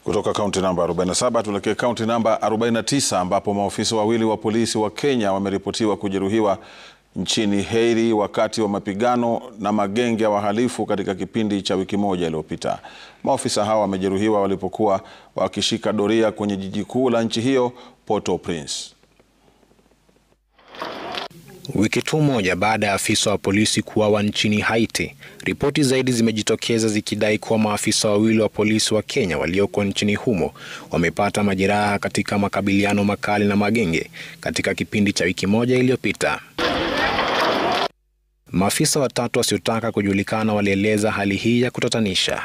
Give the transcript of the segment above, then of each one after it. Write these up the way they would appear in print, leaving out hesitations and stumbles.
Kutoka kaunti namba 47 tuelekee kaunti namba 49 ambapo maafisa wawili wa polisi wa Kenya wameripotiwa kujeruhiwa nchini Haiti wakati wa mapigano na magenge ya wahalifu katika kipindi cha wiki moja iliyopita. Maafisa hao wamejeruhiwa walipokuwa wakishika doria kwenye jiji kuu la nchi hiyo, Port-au-Prince. Wiki tu moja baada ya afisa wa polisi kuuawa nchini Haiti, ripoti zaidi zimejitokeza zikidai kuwa maafisa wawili wa polisi wa Kenya walioko nchini humo wamepata majeraha katika makabiliano makali na magenge katika kipindi cha wiki moja iliyopita. Maafisa watatu wasiotaka kujulikana walieleza hali hii ya kutatanisha.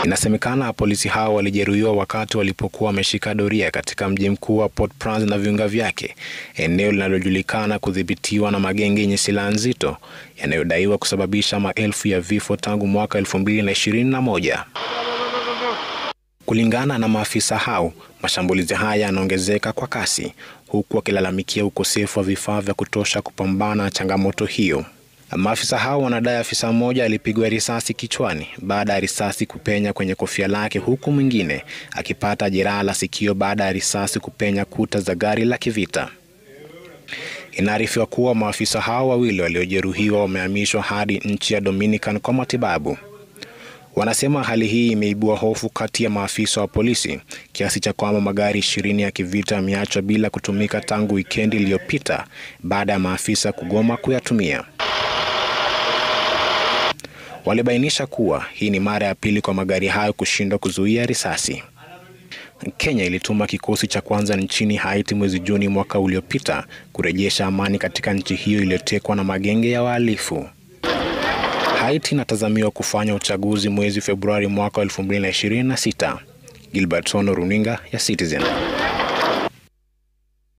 Inasemekana polisi hao walijeruhiwa wakati walipokuwa wameshika doria katika mji mkuu wa Port-au-Prince na viunga vyake, eneo linalojulikana kudhibitiwa na magenge yenye silaha nzito yanayodaiwa kusababisha maelfu ya vifo tangu mwaka 2021. Kulingana na maafisa hao, mashambulizi haya yanaongezeka kwa kasi, huku wakilalamikia ukosefu wa vifaa vya kutosha kupambana na changamoto hiyo. Maafisa hao wanadai afisa mmoja alipigwa risasi kichwani baada ya risasi kupenya kwenye kofia lake, huku mwingine akipata jeraha la sikio baada ya risasi kupenya kuta za gari la kivita. Inaarifiwa kuwa maafisa hao wawili waliojeruhiwa wamehamishwa hadi nchi ya Dominican kwa matibabu. Wanasema hali hii imeibua hofu kati ya maafisa wa polisi kiasi cha kwamba magari 20 ya kivita yameachwa bila kutumika tangu wikendi iliyopita baada ya maafisa kugoma kuyatumia. Walibainisha kuwa hii ni mara ya pili kwa magari hayo kushindwa kuzuia risasi. Kenya ilituma kikosi cha kwanza nchini Haiti mwezi Juni mwaka uliopita kurejesha amani katika nchi hiyo iliyotekwa na magenge ya wahalifu. Haiti inatazamiwa kufanya uchaguzi mwezi Februari mwaka 2026. Gilbert Sono, runinga ya Citizen.